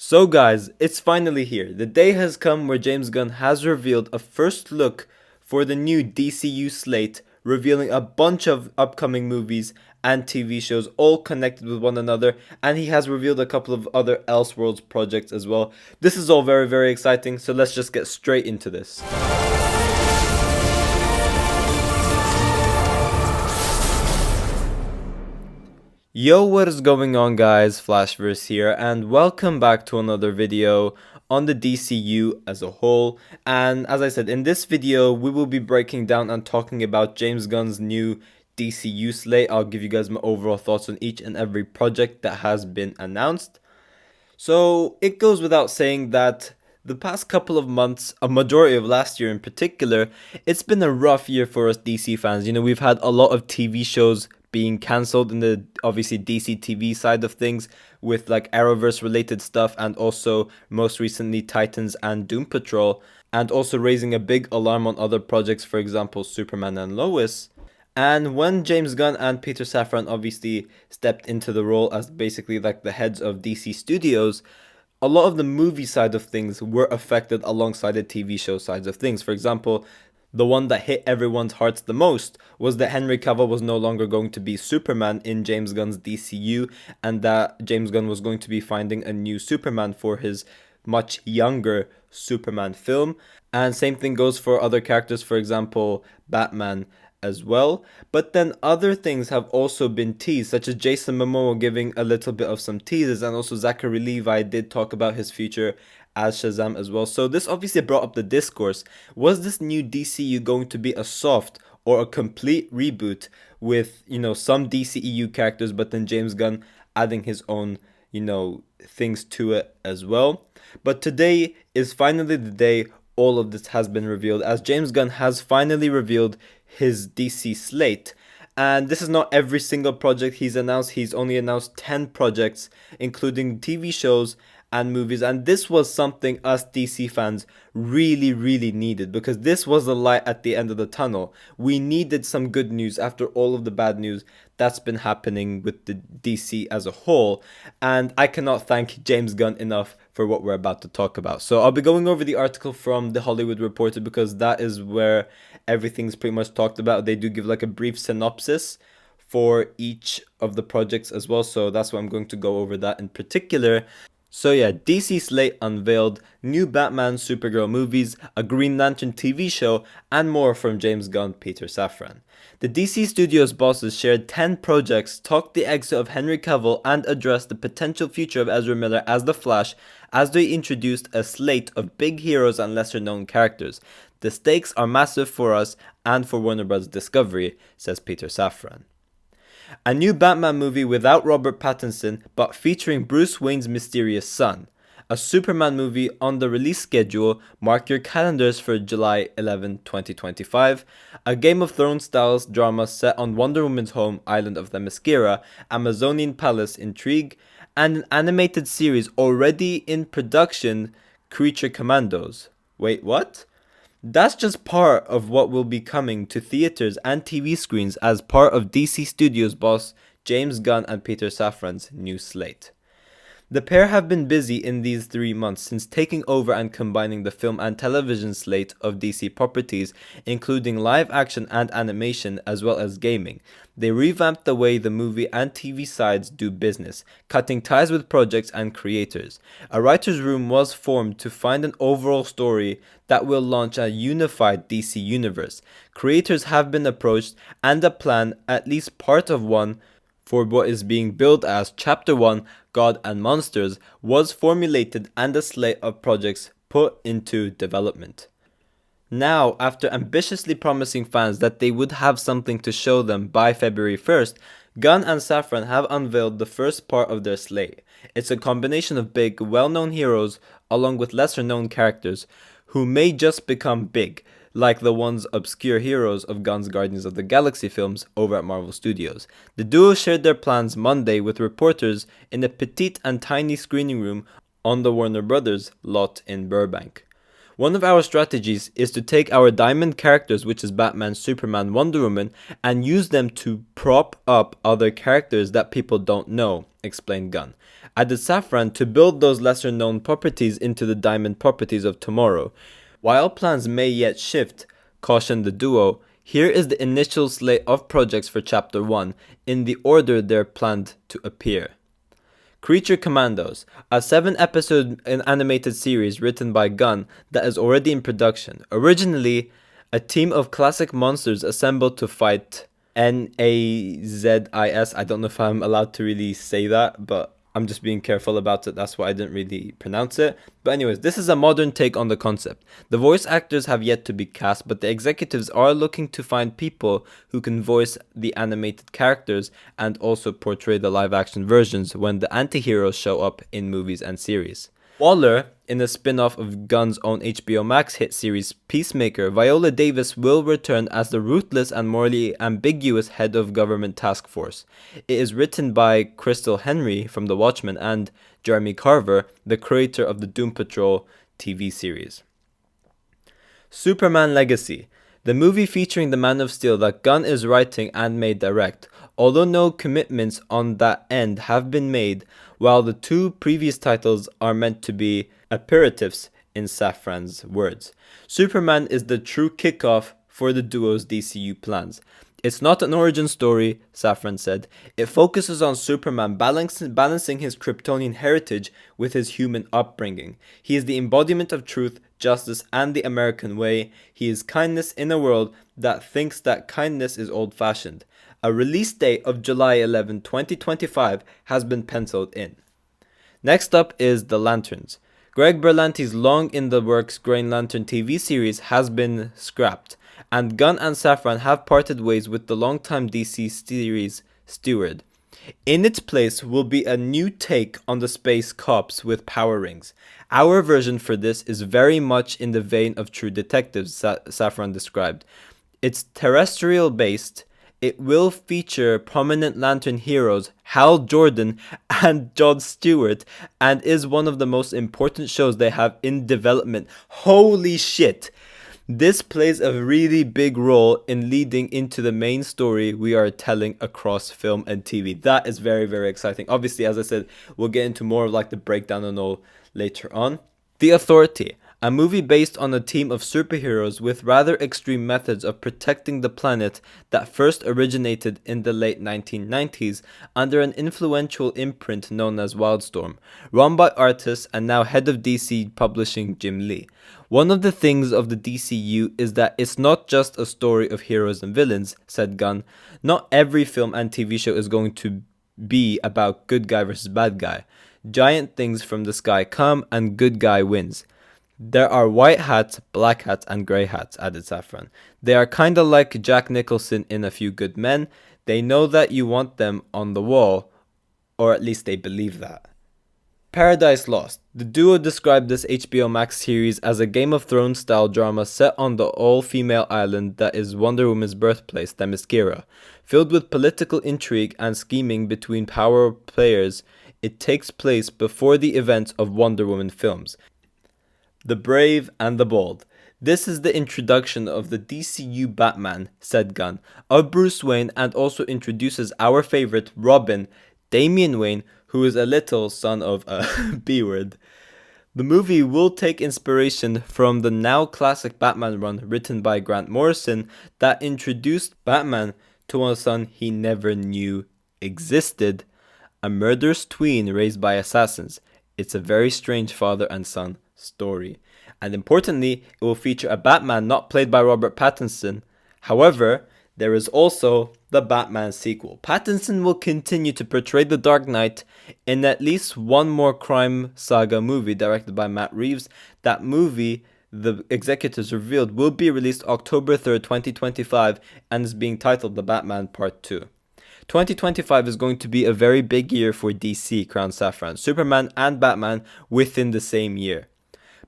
So guys, it's finally here. The day has come where James Gunn has revealed a first look for the new DCU slate, revealing a bunch of upcoming movies and TV shows all connected with one another, and he has revealed a couple of other Elseworlds projects as well. This is all very exciting, so let's just get straight into this. Yo, what is going on guys, Flashverse here, and welcome back to another video on the DCU as a whole. And as I said, in this video we will be breaking down and talking about James Gunn's new DCU slate. I'll give you guys my overall thoughts on each and every project that has been announced. So it goes without saying that the past couple of months, a majority of last year in particular, it's been a rough year for us DC fans. You know, we've had a lot of TV shows being cancelled in the obviously DC TV side of things with like Arrowverse related stuff, and also most recently Titans and Doom Patrol, and also raising a big alarm on other projects, for example Superman and Lois. And when James Gunn and Peter Safran obviously stepped into the role as basically like the heads of DC Studios, a lot of the movie side of things were affected alongside the TV show sides of things. For example, the one that hit everyone's hearts the most was that Henry Cavill was no longer going to be Superman in James Gunn's DCU, and that James Gunn was going to be finding a new Superman for his much younger Superman film. And same thing goes for other characters, for example, Batman as well. But then other things have also been teased, such as Jason Momoa giving a little bit of some teasers, and also Zachary Levi did talk about his future as Shazam as well. So this obviously brought up the discourse. Was this new DCU going to be a soft or a complete reboot with, you know, some DCEU characters, but then James Gunn adding his own, you know, things to it as well? But today is finally the day all of this has been revealed, as James Gunn has finally revealed his DC slate. And this is not every single project he's announced. He's only announced 10 projects, including TV shows and movies, and this was something us DC fans really needed, because this was the light at the end of the tunnel. We needed some good news after all of the bad news that's been happening with the DC as a whole, and I cannot thank James Gunn enough for what we're about to talk about. So I'll be going over the article from The Hollywood Reporter, because that is where everything's pretty much talked about. They do give like a brief synopsis for each of the projects as well, so that's why I'm going to go over that in particular. So yeah, DC Slate unveiled new Batman, Supergirl movies, a Green Lantern TV show, and more from James Gunn, Peter Safran. The DC Studios bosses shared 10 projects, talked the exit of Henry Cavill, and addressed the potential future of Ezra Miller as the Flash, as they introduced a slate of big heroes and lesser known characters. The stakes are massive for us and for Warner Bros. Discovery, says Peter Safran. A new Batman movie without Robert Pattinson, but featuring Bruce Wayne's mysterious son. A Superman movie on the release schedule. Mark your calendars for July 11, 2025. A Game of Thrones style drama set on Wonder Woman's home island of Themyscira, Amazonian palace intrigue. And an animated series already in production, Creature Commandos. Wait, what? That's just part of what will be coming to theaters and TV screens as part of DC Studios boss James Gunn and Peter Safran's new slate. The pair have been busy in these 3 months since taking over and combining the film and television slate of DC properties, including live action and animation as well as gaming. They revamped the way the movie and TV sides do business, cutting ties with projects and creators. A writer's room was formed to find an overall story that will launch a unified DC universe. Creators have been approached, and a plan, at least part of one, for what is being billed as Chapter 1, God and Monsters, was formulated and a slate of projects put into development. Now, after ambitiously promising fans that they would have something to show them by February 1st, Gunn and Safran have unveiled the first part of their slate. It's a combination of big, well-known heroes along with lesser-known characters who may just become big, like the once obscure heroes of Gunn's Guardians of the Galaxy films over at Marvel Studios. The duo shared their plans Monday with reporters in a petite and tiny screening room on the Warner Brothers lot in Burbank. One of our strategies is to take our diamond characters, which is Batman, Superman, Wonder Woman, and use them to prop up other characters that people don't know, explained Gunn. Added Safran to build those lesser known properties into the diamond properties of tomorrow. While plans may yet shift, cautioned the duo, here is the initial slate of projects for Chapter 1 in the order they're planned to appear. Creature Commandos, a 7-episode animated series written by Gunn that is already in production. Originally, a team of classic monsters assembled to fight Nazis. I don't know if I'm allowed to really say that, but I'm just being careful about it. That's why I didn't really pronounce it. But anyways, this is a modern take on the concept. The voice actors have yet to be cast, but the executives are looking to find people who can voice the animated characters and also portray the live-action versions when the anti-heroes show up in movies and series. Waller, in a spin-off of Gunn's own HBO Max hit series Peacemaker, Viola Davis will return as the ruthless and morally ambiguous head of government task force. It is written by Crystal Henry from The Watchmen and Jeremy Carver, the creator of the Doom Patrol TV series. Superman Legacy, the movie featuring the Man of Steel that Gunn is writing and may direct. Although no commitments on that end have been made, while the two previous titles are meant to be aperitifs in Safran's words. Superman is the true kickoff for the duo's DCU plans. It's not an origin story, Safran said. It focuses on Superman balancing his Kryptonian heritage with his human upbringing. He is the embodiment of truth, justice, and the American way. He is kindness in a world that thinks that kindness is old-fashioned. A release date of July 11, 2025 has been penciled in. Next up is The Lanterns. Greg Berlanti's long-in-the-works Green Lantern TV series has been scrapped, and Gunn and Safran have parted ways with the longtime DC series steward. In its place will be a new take on the space cops with power rings. Our version for this is very much in the vein of True Detectives, Safran described. It's terrestrial-based. It will feature prominent Lantern heroes Hal Jordan and Jon Stewart, and is one of the most important shows they have in development. Holy shit! This plays a really big role in leading into the main story we are telling across film and TV. That is very, very exciting. Obviously, as I said, we'll get into more of like the breakdown and all later on. The Authority, a movie based on a team of superheroes with rather extreme methods of protecting the planet that first originated in the late 1990s under an influential imprint known as Wildstorm, run by artist and now head of DC Publishing Jim Lee. One of the things of the DCU is that it's not just a story of heroes and villains, said Gunn. Not every film and TV show is going to be about good guy versus bad guy. Giant things from the sky come and good guy wins. There are white hats, black hats, and grey hats, added Safran. They are kinda like Jack Nicholson in A Few Good Men. They know that you want them on the wall, or at least they believe that. Paradise Lost. The duo described this HBO Max series as a Game of Thrones style drama set on the all-female island that is Wonder Woman's birthplace, Themyscira. Filled with political intrigue and scheming between power players, it takes place before the events of Wonder Woman films. The Brave and the Bold. This is the introduction of the DCU Batman, said Gunn, of Bruce Wayne, and also introduces our favorite Robin, Damian Wayne, who is a little son of a B-word. The movie will take inspiration from the now classic Batman run written by Grant Morrison that introduced Batman to a son he never knew existed, a murderous tween raised by assassins. It's a very strange father and son story. And importantly, it will feature a Batman not played by Robert Pattinson. However, there is also the Batman sequel. Pattinson will continue to portray the Dark Knight in at least one more crime saga movie directed by Matt Reeves. That movie, the executives revealed, will be released October 3rd, 2025 and is being titled The Batman Part 2. 2025 is going to be a very big year for DC, crowned Safran. Superman and Batman within the same year.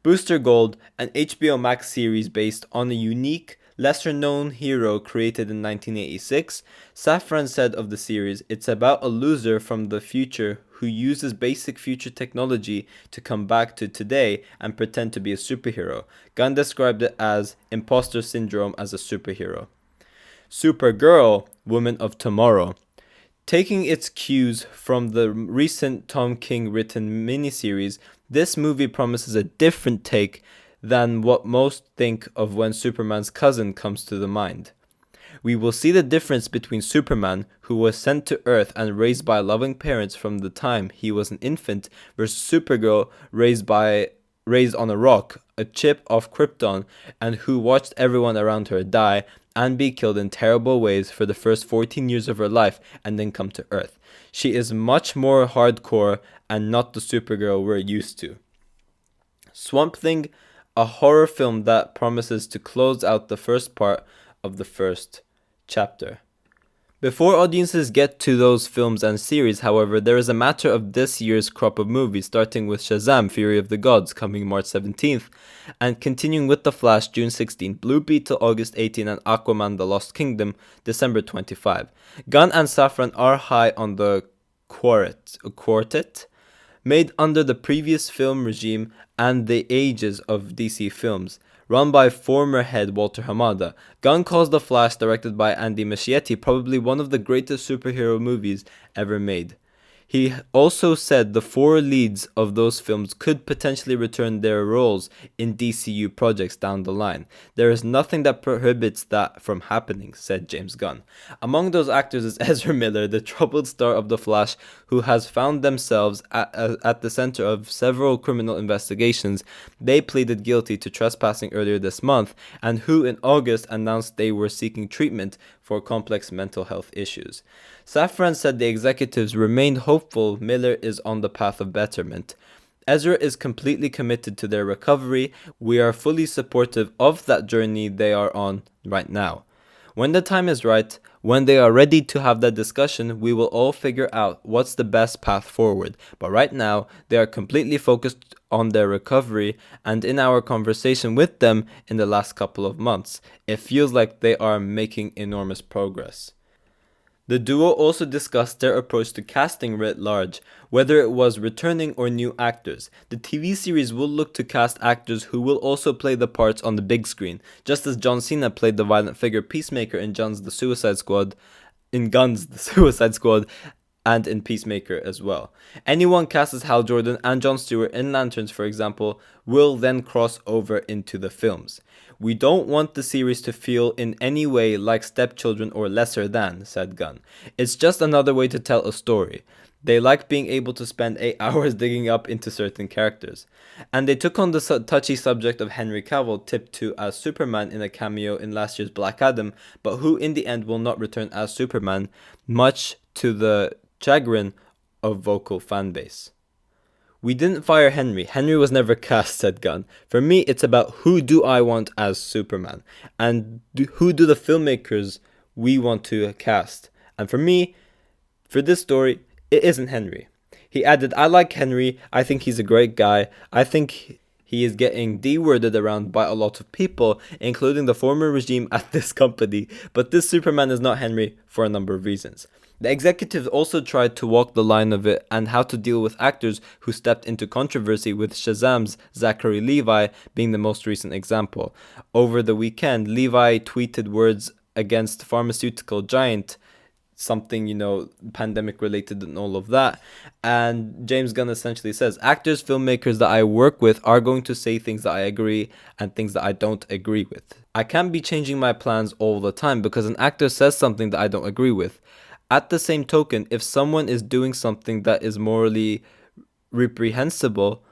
Booster Gold, an HBO Max series based on a unique, lesser-known hero created in 1986. Safran said of the series, it's about a loser from the future who uses basic future technology to come back to today and pretend to be a superhero. Gunn described it as imposter syndrome as a superhero. Supergirl, Woman of Tomorrow. Taking its cues from the recent Tom King written miniseries, this movie promises a different take than what most think of when Superman's cousin comes to the mind. We will see the difference between Superman, who was sent to Earth and raised by loving parents from the time he was an infant, versus Supergirl, raised on a rock, a chip of Krypton, and who watched everyone around her die and be killed in terrible ways for the first 14 years of her life and then come to Earth. She is much more hardcore and not the Supergirl we're used to. Swamp Thing, a horror film that promises to close out the first part of the first chapter. Before audiences get to those films and series, however, there is a matter of this year's crop of movies, starting with Shazam! Fury of the Gods coming March 17th, and continuing with The Flash June 16th, Blue Beetle August 18th, and Aquaman The Lost Kingdom December 25. Gunn and Safran are high on the quartet made under the previous film regime and the ages of DC films, run by former head Walter Hamada. Gunn calls The Flash, directed by Andy Muschietti, probably one of the greatest superhero movies ever made. He also said the four leads of those films could potentially return their roles in DCU projects down the line. There is nothing that prohibits that from happening, said James Gunn. Among those actors is Ezra Miller, the troubled star of The Flash, who has found themselves at the center of several criminal investigations. They pleaded guilty to trespassing earlier this month, and who in August announced they were seeking treatment for complex mental health issues. Safran said the executives remained hopeful Miller is on the path of betterment. Ezra is completely committed to their recovery. We are fully supportive of that journey they are on right now. When the time is right, when they are ready to have that discussion, we will all figure out what's the best path forward. But right now, they are completely focused on their recovery, and in our conversation with them in the last couple of months, it feels like they are making enormous progress. The duo also discussed their approach to casting writ large, whether it was returning or new actors. The TV series will look to cast actors who will also play the parts on the big screen, just as John Cena played the violent figure Peacemaker in Gunn's The Suicide Squad, and in Peacemaker as well. Anyone cast as Hal Jordan and Jon Stewart in Lanterns, for example, will then cross over into the films. We don't want the series to feel in any way like Stepchildren or Lesser Than, said Gunn. It's just another way to tell a story. They like being able to spend 8 hours digging up into certain characters. And they took on the touchy subject of Henry Cavill, tipped to as Superman in a cameo in last year's Black Adam, but who in the end will not return as Superman, much to the chagrin of vocal fanbase. We didn't fire Henry. Henry was never cast, said Gunn. For me, it's about who do I want as Superman, and who do the filmmakers we want to cast. And for me, for this story, it isn't Henry. He added, I like Henry. I think he's a great guy. I think he is getting de-worded around by a lot of people, including the former regime at this company. But this Superman is not Henry for a number of reasons. The executives also tried to walk the line of it and how to deal with actors who stepped into controversy, with Shazam's Zachary Levi being the most recent example. Over the weekend, Levi tweeted words against pharmaceutical giant, something, pandemic related and all of that. And James Gunn essentially says, actors, filmmakers that I work with are going to say things that I agree and things that I don't agree with. I can't be changing my plans all the time because an actor says something that I don't agree with. At the same token, if someone is doing something that is morally reprehensible,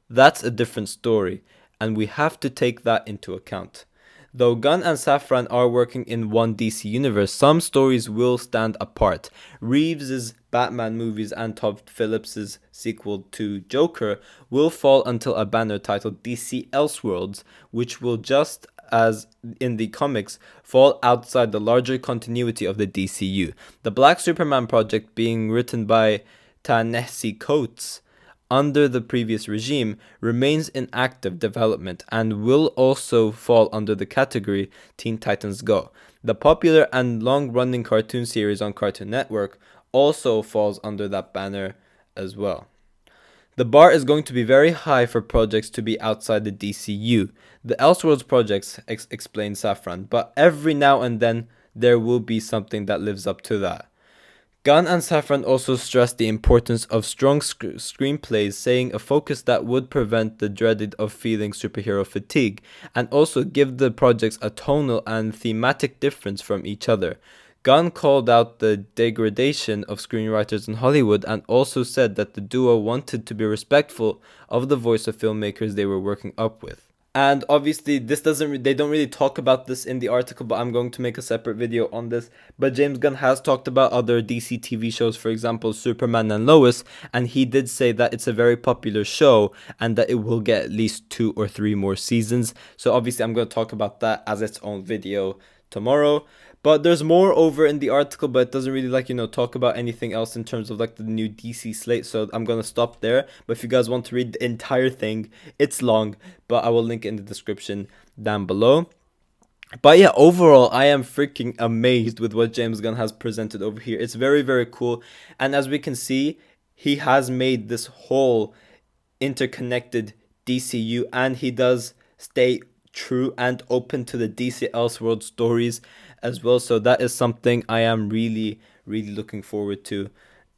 that's a different story, and we have to take that into account. Though Gunn and Safran are working in one DC universe, some stories will stand apart. Reeves' Batman movies and Todd Phillips' sequel to Joker will fall until a banner titled DC Elseworlds, which will, just as in the comics, fall outside the larger continuity of the DCU. The Black Superman project, being written by Ta-Nehisi Coates under the previous regime, remains in active development and will also fall under the category Teen Titans Go. The popular and long-running cartoon series on Cartoon Network also falls under that banner as well. The bar is going to be very high for projects to be outside the DCU. The Elseworlds projects, explained Safran, but every now and then there will be something that lives up to that. Gunn and Safran also stressed the importance of strong screenplays, saying a focus that would prevent the dreaded of feeling superhero fatigue, and also give the projects a tonal and thematic difference from each other. Gunn called out the degradation of screenwriters in Hollywood and also said that the duo wanted to be respectful of the voice of filmmakers they were working up with. And obviously they don't really talk about this in the article, but I'm going to make a separate video on this. But James Gunn has talked about other DC TV shows, for example, Superman and Lois, and he did say that it's a very popular show and that it will get at least 2 or 3 more seasons. So obviously I'm going to talk about that as its own video tomorrow. But there's more over in the article, but it doesn't really talk about anything else in terms of the new DC slate. So I'm going to stop there. But if you guys want to read the entire thing, it's long, but I will link it in the description down below. But yeah, overall, I am freaking amazed with what James Gunn has presented over here. It's very, very cool. And as we can see, he has made this whole interconnected DCU, and he does stay true and open to the DC Elseworlds stories as well. So that is something I am really, really looking forward to,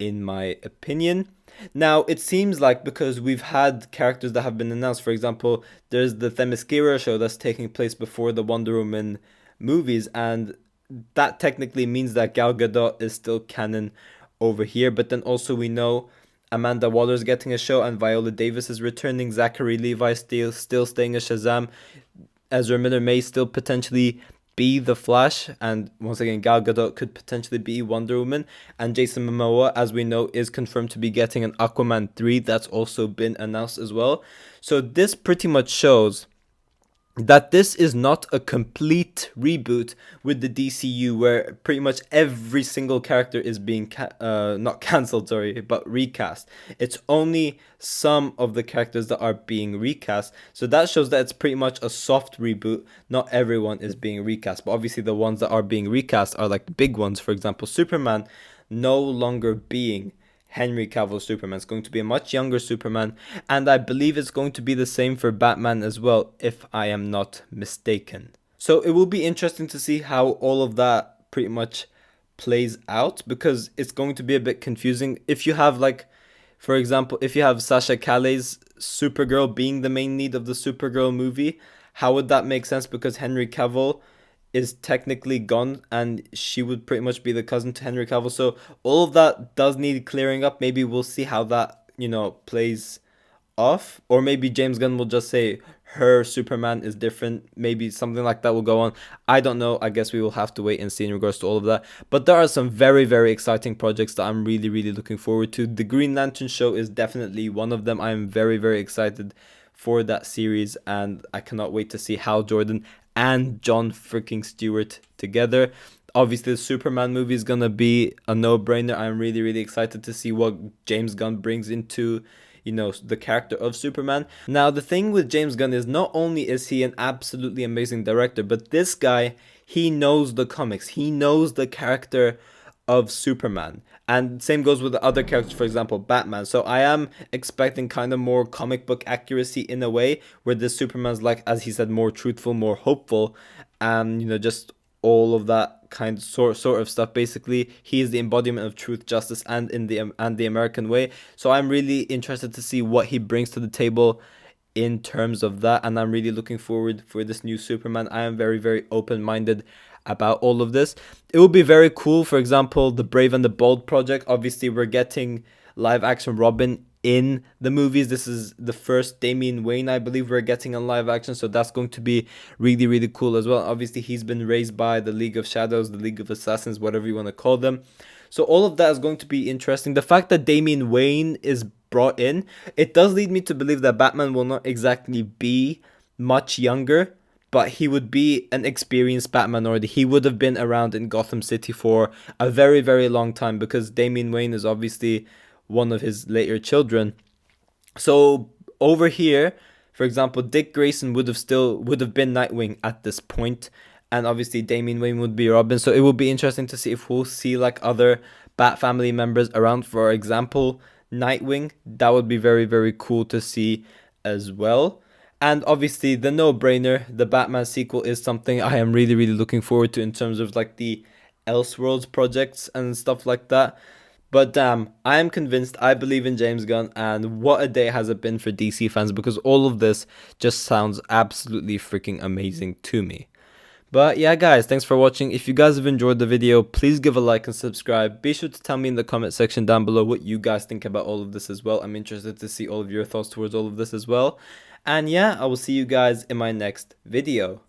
in my opinion. Now, it seems like because we've had characters that have been announced, for example, there's the Themyscira show that's taking place before the Wonder Woman movies, and that technically means that Gal Gadot is still canon over here. But then also we know Amanda Waller's getting a show, and Viola Davis is returning. Zachary Levi still staying as Shazam. Ezra Miller may still potentially be the Flash, and once again Gal Gadot could potentially be Wonder Woman, and Jason Momoa, as we know, is confirmed to be getting an Aquaman 3 that's also been announced as well. So this pretty much shows that this is not a complete reboot with the DCU where pretty much every single character is being not cancelled, but recast. It's only some of the characters that are being recast. So that shows that it's pretty much a soft reboot. Not everyone is being recast, but obviously the ones that are being recast are like the big ones. For example, Superman no longer being Henry Cavill's Superman. It's going to be a much younger Superman, and I believe it's going to be the same for Batman as well, if I am not mistaken. So it will be interesting to see how all of that pretty much plays out, because it's going to be a bit confusing. If you have, for example, if you have Sasha Calle's Supergirl being the main lead of the Supergirl movie, how would that make sense? Because Henry Cavill is technically gone, and she would pretty much be the cousin to Henry Cavill. So all of that does need clearing up. Maybe we'll see how that, plays off. Or maybe James Gunn will just say her Superman is different. Maybe something like that will go on. I don't know. I guess we will have to wait and see in regards to all of that. But there are some very, very exciting projects that I'm really, really looking forward to. The Green Lantern show is definitely one of them. I am very, very excited for that series, and I cannot wait to see Hal Jordan and John freaking Stewart together. Obviously, the Superman movie is gonna be a no-brainer. I'm really, really excited to see what James Gunn brings into, the character of Superman. Now, the thing with James Gunn is not only is he an absolutely amazing director, but this guy, he knows the comics. He knows the character of Superman. And same goes with the other characters, for example, Batman. So I am expecting kind of more comic book accuracy in a way, where this Superman's, as he said, more truthful, more hopeful, and just all of that kind of sort of stuff. Basically, he is the embodiment of truth, justice, and the American way. So I'm really interested to see what he brings to the table in terms of that, and I'm really looking forward for this new Superman. I am very, very open-minded about all of this. It will be very cool. For example, the Brave and the Bold project. Obviously, we're getting live action Robin in the movies. This is the first Damian Wayne, I believe, we're getting on live action, so that's going to be really, really cool as well. Obviously, he's been raised by the League of Shadows, the League of Assassins, whatever you want to call them. So all of that is going to be interesting. The fact that Damian Wayne is brought in, it does lead me to believe that Batman will not exactly be much younger, but he would be an experienced Batman already. He would have been around in Gotham City for a very, very long time, because Damian Wayne is obviously one of his later children. So over here, for example, Dick Grayson would have been Nightwing at this point, and obviously Damian Wayne would be Robin. So it will be interesting to see if we'll see other Bat family members around. For example, Nightwing. That would be very, very cool to see as well. And obviously the no-brainer, the Batman sequel is something I am really, really looking forward to in terms of like the Elseworlds projects and stuff like that. But damn, I am convinced. I believe in James Gunn, and what a day has it been for DC fans, because all of this just sounds absolutely freaking amazing to me. But yeah, guys, thanks for watching. If you guys have enjoyed the video, please give a like and subscribe. Be sure to tell me in the comment section down below what you guys think about all of this as well. I'm interested to see all of your thoughts towards all of this as well. And yeah, I will see you guys in my next video.